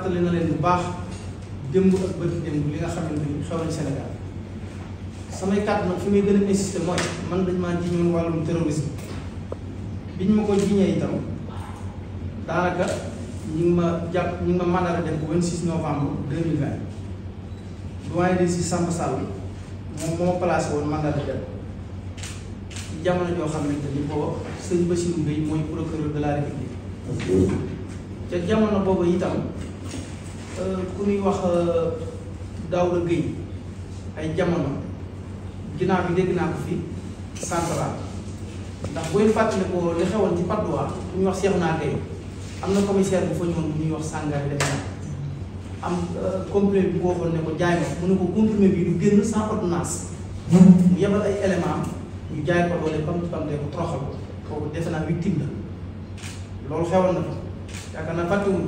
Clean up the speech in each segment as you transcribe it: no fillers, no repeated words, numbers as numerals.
fàttali na leen bu baax démb ak bët démb li nga xamante ni xew na Sénégal samay kàddu nag fi may gën a insister mooy man dañ maa jiñoon wàllum terrorisme biñ ma ko jiñee itam daanaka ñi ngi ma jàpp ñi ngi ma mandara def ko 26 novembre 2020 doyen des juges Samba Sall moom moo placé woon mandat de dépôt ci jamono joo xamante ni booba sëñ Bassirou Gueye mooy procureur de la République ca jamono boobu itam ku ñuy wax Daouda Gueye ay jamono ginnaaw bi dégg naa ko fi central ndax booy fàttali ko li xewoon ci Patte d'Oie ku ñuy wax Cheikhouna Gueye am na commissaire bu fa ñëwoon bu ñuy wax Sangaré defe naa am comprimé bi ko waxoon ne ko jaay ma mu ne ko comprimé bi du génn sans ordonnance mu yebal ay éléments ñu jaay ko doole pamte ko toroxal ko kooku defe naa victime la loolu xewoon na fa yaakaar naa fàttewul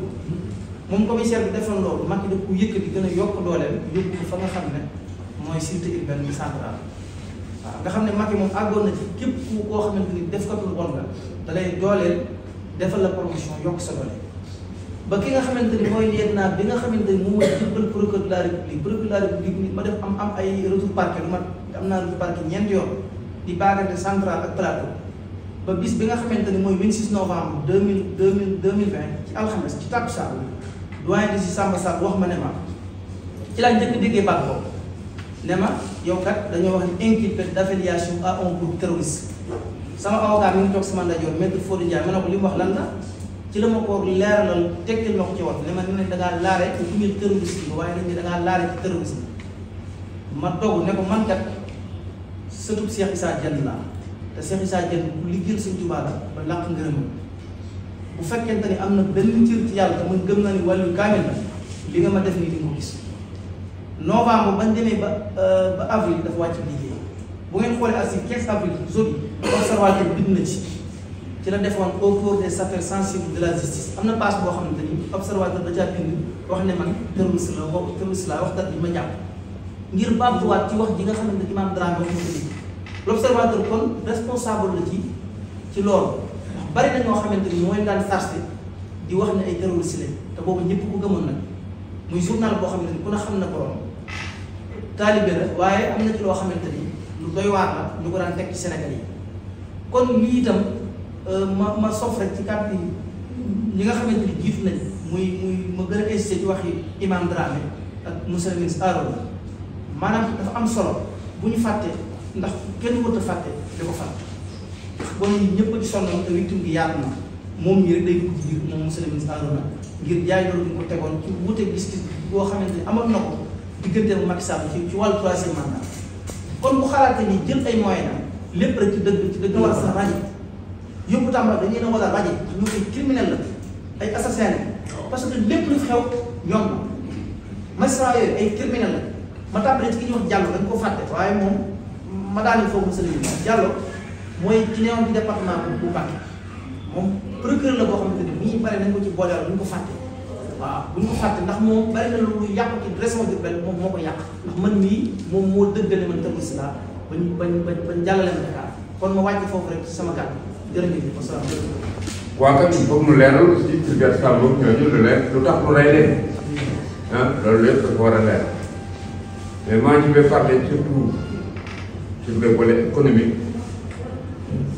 moom commissaire bi defoon loolu Macky daf ko yëkkati gën a yokk dooleel yóbbu ko fa nga xam ne mooy cité urbaine bi centrale waaw nga xam ne Macky moom àggoon na ci képp koo xamante ni def ko lu bon la da lay dooleel defal la promotion yokk sa doole ba ki nga xamante ni mooy lieutenant bi nga xamante ni moom mooy jëbbal procureur de la république nit ma def am ay retour parquet lu ma am naa retour parquet ñeenti yoon di baagante central ak plateau ba bis bi nga xamante ni mooy 26 novembre 2020 ci alxames ci takkusaan doyen des juges Samba Sall wax ma ne ma ci laa njëkk déggee baat boobu ne ma yow kat dañoo wax ni inculpé d'affiliation à un groupe terroriste sama avocat mi ngi toog sama ndajoor maître Fodé Ndiaye ma ne ko li mu wax lan la ci la ma ko leeralal tekkil ma ko ci wax ne ma ne da ngaa laare ci biir terroriste bi waaye dañ ne da ngaa laare ci terroriste ma dogu ne ko man kat sëtub Cheikh Issa Diène laa te Cheikh Issa Diène ku liggéeyal Sëñ Tuubaa la ba làq ngërëm bu fekkente ni am na benn cër ci yàlla te man gëm naa ni wàllu kaamil la li nga ma def nii di nga ko gis novembre bañ demee ba avril dafa wàcc liggéey bu ngeen xoolee aussi 15 avril jeudi observateur bind na ci la defoon au cours des affaires sensibles de la justice am na page boo xamante ni observateur da caa bind wax ne man terroriste la wax date bi ma jàpp ngir baamtuwaat ci wax ji nga xamante ni Imam Dramé wax na ko l'observateur kon responsable la ci loolu bari na ñoo xamante ni mooy daan sarse di wax ne ay terroriste lañ te boobu ñëpp ko gëmoon nag muy journal boo xamante ni ku ne xam na borom taalibe la waaye am na ci loo xamante ni lu doy waar la ñu ko daan teg ci Sénégal yi kon lii itam ma sof rek ci kàddu yi ñi nga xamante ni jiitu nañ muy ma gën a insisté ci wax yi Imam Dramé ak monsieur le ministre Arona maanaam dafa am solo bu ñu fàtte ndax kenn wut a fàtte di ko fàtte bon ñi ñëpp ci sonn te victime bi yaatu na moom ñi rek day dugg ci biir moom monsieur le ministre Arona ngir jaay loolu ñu ko tegoon ci wuute gis-gis boo xamante ni amoon na ko diggante bu Macky Sall ci wàllu troisième mandat kon bu xalaatee ni jël ay moyens na lépp rek ci dëgg war a sax rajo yóbbu Tamba dañuy ne wala rajo ñu koy criminel la ay assassin parce que lépp lu xew ñoom la magistrat yooyu ay criminel la ma tàmbalee ci ki ñuy wax Diallo dañ ko fàtte waaye moom ma daal di foofu monsieur le ministre Diallo mooy ci newoon ci département bu Mbacké moom procureur la boo xamante ni nii bari nañ ko ci boole bu ñu ko fàtte waaw bu ñu ko fàtte ndax moom bari na lu yàqu ci région de Diourbel moom moo ko yàq ndax man mii moom moo dëggale man terroriste laa bañ jàllale ma Dakar kon ma wàcc foofu rek sama gàtt jërëjëf asalaamaaleykum. waaw kat il faut mu leeral aussi ci biir Sall boobu ñooñu lu leer lu tax mu rey leen loolu lépp dafa war a leer mais maa ngi bay fàtte surtout sur le volet économique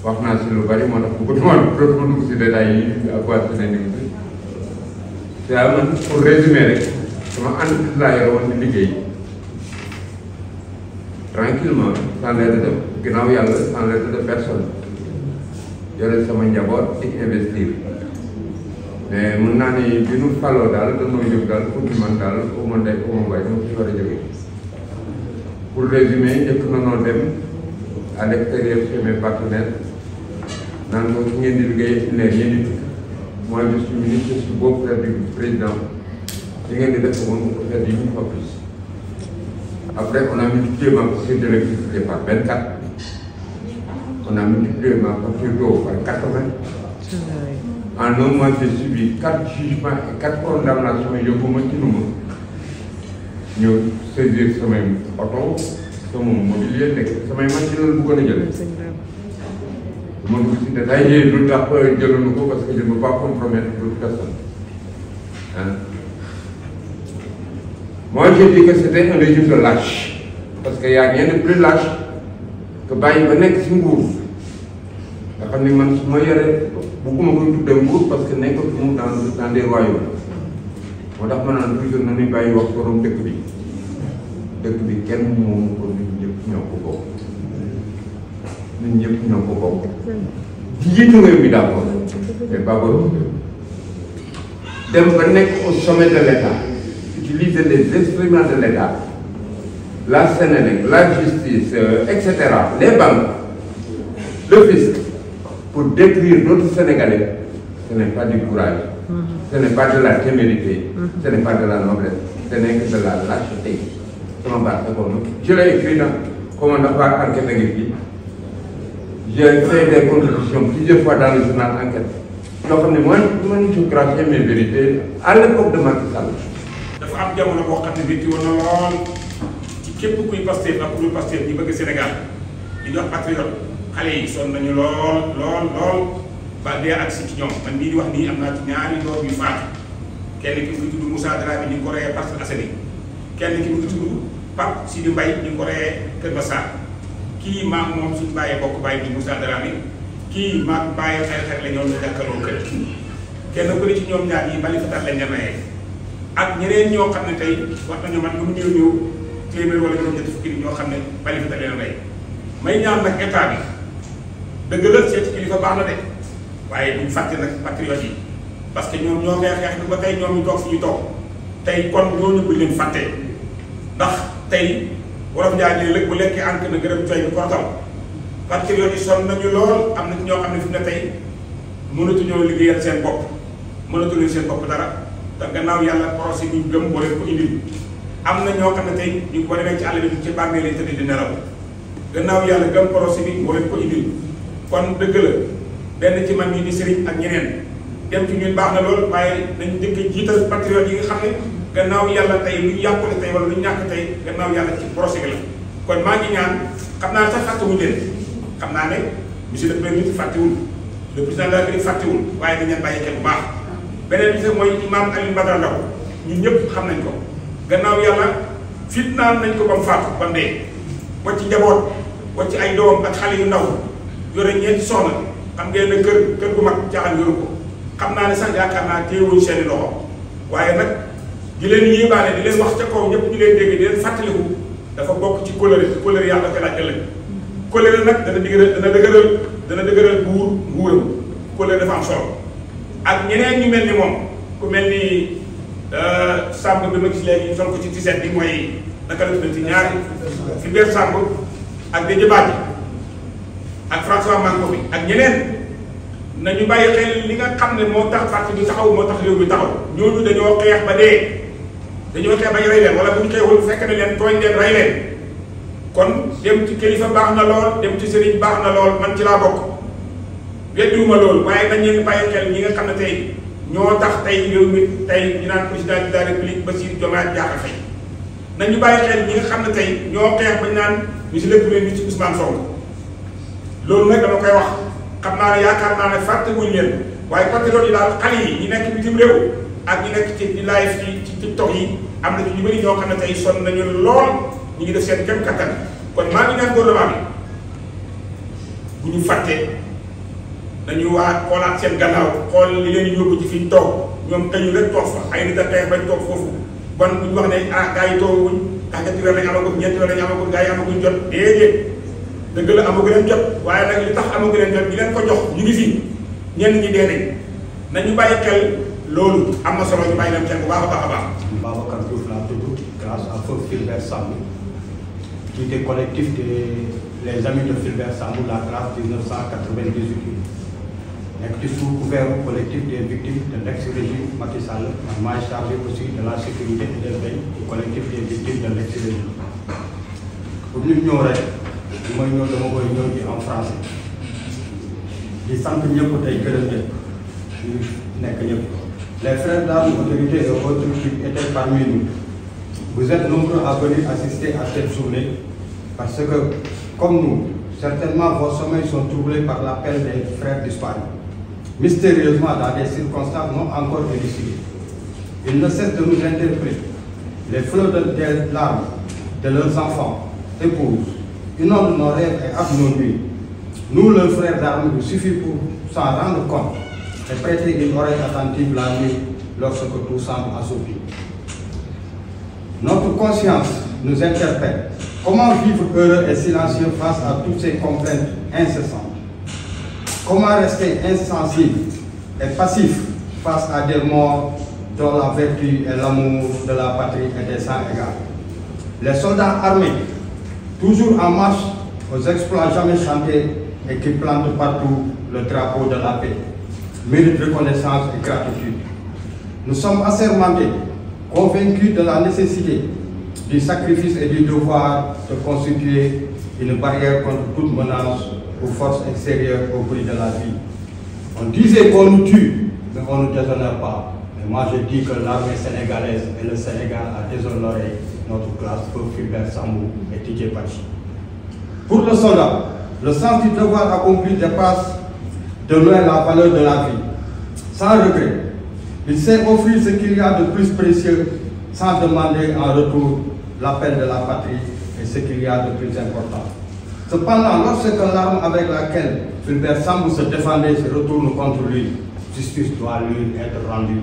wax naa si lu bari moo tax bëggatuma dugg si détails yi ak waa Sénégal te man pour résumer rek sama entreprise laa yore woon di liggéey tranquillement sans l'aide de ginnaaw yàlla sans l'aide de personne yore sama njaboot di investir mais mën naa ni bi nu faloo daal dañoo jóg daal pour ñu man daal au moins day au moins waaye dama ci war a jóge pour résumer njëkk na noo dem à l'extérieur chez mes partenaires naan ko ci ngeen di liggéey ne yéen di tukki moi je suis ministre, je suis beau-frère du président. Je viens de faire une fois plus. Après, on a multiplié ma facture d'électricité par 24. On a multiplié ma facture d'eau par 80. En un mois, j'ai subi 4 jugements et 4 condamnations. Je vais saisir ce même auto, ce même mobilier, ce même matériel. Je me suis dit, parce que je ne veux pas compromettre d'autres personnes. Moi, je dis que c'était un régime de lâche. Parce qu'il n'y a rien de plus lâche que bàyyi ba nekk si nguur nga xam ne man su ma yoree bugguma koy tuddee nguur parce que nekkatuma dans des royaumes moo tax ma naan toujours na ni bàyyi wax borom dëkk bi kenn moomu ko ñun ñëpp ñoo ko bokk ñun ñëpp ñoo ko bokk jiitu réew mi d'accord mais pas borom dem ba nekk au sommet de l'État utiliser les instruments de l'État, la Sénélec, la justice, etc., les banques, le fisc, pour détruire d'autres Sénégalais, ce n'est pas du courage, ce n'est pas de la témérité, ce n'est pas de la noblesse, ce n'est que de la lâcheté. Je l'ai écrit dans comment on va enquête avec. J'ai fait des contributions plusieurs fois dans le journal Enquête. Donc, moi, je crache mes vérités à l'époque de Macky Sall. dafa am jamono boo xam ne métti woon na lool ci képp kuy Pastef ak kuy Pastef ñi bëgg Sénégal di wax patriote xale yi sonn nañu lool ba dee agsi ci ñoom man mii di wax nii am naa ci ñaari doom yu faatu kenn ki mu ngi tudd Moussa Dramé ñu ngi ko reyee Parcelles Assainies kenn ki mu ngi tudd Pape Sidi Mbaye ñu ngi ko reyee Kër Massar kii maam moom suñu bàyyee bokk bàyyi bi Moussa Dramé kii maam bàyyee ay xel la ñoom ñu jàkkaarloo kër kenn ku ne ci ñoom ñaar yi bali fatal lañ leen reyee ak ñeneen ñoo xam ne tey wax nañu man lu mu néew téeméer wala juróom-ñetti fukki ñoo xam ne bali fa leen rey may ñaan nag état bi dëgg la seeti kilifa baax na de waaye duñ fàtte nag patriote yi parce que ñoom ñoo ngay xeex bi ba tey ñoom ñu toog fi ñu toog tey kon ñooñu buñ leen fàtte ndax tey wolof Njaay ne lëg bu lekkee ànk na gërëm coy bi kortal patriote yi sonn nañu lool am na ñoo xam ne fi mu ne tey mënatuñoo liggéeyal seen bopp mënatuñu seen bopp dara te gannaaw yàlla projet bi ñu gëm boo leen ko indil am na ñoo xam ne tey ñu boo demee ci àll bi ci bàmmeel yi tëdd di nelaw gannaaw yàlla gëm projet bi boo leen ko indil kon dëgg la benn ci man yi di sëriñ ak ñeneen dem ci ñun baax na lool waaye nañ njëkk jiital patriote yi nga xam ne gannaaw yàlla tey lu ñu yàqule tey wala lu ñu ñàkk tey gannaaw yàlla ci projet bi la kon maa ngi ñaan xam naa sax fàttewuñ leen xam naa ne monsieur le premier ministre fàttewul le président de la République fàttewul waaye dañ leen bàyyi xel bu baax beneen bi sax mooy imam Alioune Badara Ndao ñun ñëpp xam nañ ko gannaaw yàlla fitnaan nañ ko ba mu faatu ba mu dee wacc njaboot wacc ay doom ak xale yu ndaw yore ñeenti soxna xam ngeen ne kër gu mag caaxaan yoru ko xam naa ne sax yaakaar naa téewuñ seeni loxo waaye nag di leen yéebaane di leen wax ca kaw ñëpp ñu leen dégg di leen fàttaliku dafa bokk ci kóllëre yàlla ko laaj ëllëg kóllëre nag dana dëgëral buur nguuram kóllëre dafa am solo ak ñeneen ñu mel ni moom ku mel ni Samb bi ma gis léegi sol ko ci tiset bi mooy naka la tuddati ñaari Fulbert Sambou ak Déthié Badji ak François Manko bi ak ñeneen nañu bàyyi xel li nga xam ne moo tax parti bi taxaw moo tax réew mi taxaw ñooñu dañoo xeex ba dee dañoo xeex ba ñu rey leen wala bu ñu xeexul fekk na leen tooñ leen rey leen kon dem ci kilifa baax na lool dem ci sëriñ baax na lool man ci laa bokk weddiwuma loolu waaye nañ leen bàyyi xel ñi nga xam ne tey ñoo tax tey réew mi tey ñu naan président de la république Bassirou Diomaye Diakhar Faye nañu bàyyi xel ñi nga xam ne tey ñoo xeex bañ naan monsieur le premier ministre Ousmane Sonko loolu nag dama koy wax xam naa ne yaakaar naa ne fàtte wuñ leen waaye patriote yi daal xale yi ñi nekk bitim réew ak ñi nekk ci di live ci TikTok yi am na ci ñu bëri ñoo xam ne tey sonn nañu lool ñu ngi def seen kem kattan kon maa ngi ñaan gouvernement bi bu ñu fàtte dañu waa xoolaat seen gannaaw xool li leen yóbbu ci fi ñu toog ñoom kañu rek toog fa ay nit a xeex bañ toog foofu bon bu ñu wax ne ah gars yi toogawuñ ndax ñetti weer lañu amagum ñeenti weer lañu amagum gars yi amaguñ jot déedéet dëgg la amagu leen jot waaye nag li tax amagu leen jot ñi leen ko jox ñu ngi fi ñenn ñi dee nañ nañu bàyyi xel loolu am na solo ñu bàyyi leen xel bu baax a baax a baax. Babacar Diouf laa tudd grâce à feu Fulbert Sambou jiite collectif les amis de Fulbert Sambou la classe 1998 nekk ci sous couvert collectif des victimes de l'ex-régime Macky Sall man maay chargé aussi de la sécurité et de veille du collectif des victimes de l'ex-régime pour ñu ñëw rek li may ñëw dama koy ñëw ci en français di sant ñëpp tey gërëm ñëpp ñu nekk ñëpp les frères d'armes, autorités et autres qui étaient parmi nous. Vous êtes nombreux à venir assister à cette journée parce que, comme nous, certainement vos sommeils sont troublés par l'appel des frères disparus. Mystérieusement, dans des circonstances non encore élucidées. Ils ne cessent de nous interpeller. les fleurs des larmes de leurs enfants, épouses, inondent nos rêves et hâtent nos nuits. Nous, leurs frères d'armes, il suffit pour s'en rendre compte et prêter une oreille attentive la nuit lorsque tout semble assoupi. Notre conscience nous interpelle. Comment vivre heureux et silencieux face à toutes ces complaintes incessantes? Comment rester insensible et passif face à des morts dont la vertu et l'amour de la patrie étaient sans égard? Les soldats armés, toujours en marche aux exploits jamais chantés et qui plantent partout le drapeau de la paix, méritent reconnaissance et gratitude. Nous sommes assermentés, convaincus de la nécessité du sacrifice et du devoir de constituer une barrière contre toute menace aux forces extérieures au prix de la vie. On disait qu'on nous tue, mais on ne nous déshonore pas. Mais moi je dis que l'armée sénégalaise et le Sénégal a déshonoré notre classe feu Fulbert Sambou et Didier Badji. Pour le soldat, le sens du devoir accompli dépasse de loin la valeur de la vie. Sans regret, il sait offrir ce qu'il y a de plus précieux sans demander en retour l'appel de la patrie et ce qu'il y a de plus important. Cependant, lorsque l'arme avec laquelle Fulbert Sambou se défendait se retourne contre lui, justice doit lui être rendue.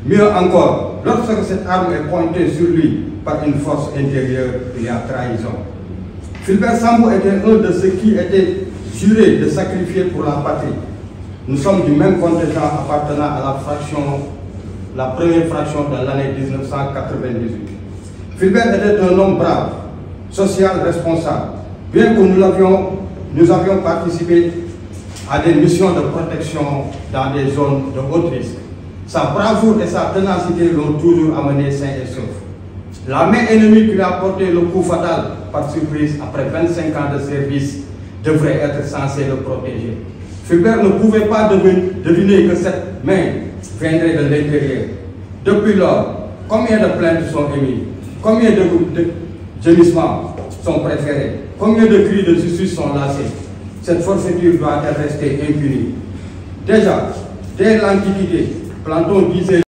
Mieux encore, lorsque cette arme est pointée sur lui par une force intérieure, il y a trahison. Fulbert Sambou était un de ceux qui étaient jurés de sacrifier pour la patrie. Nous sommes du même contingent appartenant à la première fraction de l'année 1998. Fulbert était un homme brave, social, responsable. Bien que nous avions participé à des missions de protection dans des zones de haut risque, sa bravoure et sa ténacité l'ont toujours amené sain et sauf. La main ennemie qui lui a porté le coup fatal par surprise après 25 ans de service devrait être censée le protéger. Fulbert ne pouvait pas deviner que cette main viendrait de l'intérieur. Depuis lors, combien de plaintes sont émises? Combien de gémissements sont préférés? Combien de cris de justice sont lancés? Cette forfaiture doit rester impunie. Déjà, dès l'Antiquité, Platon disait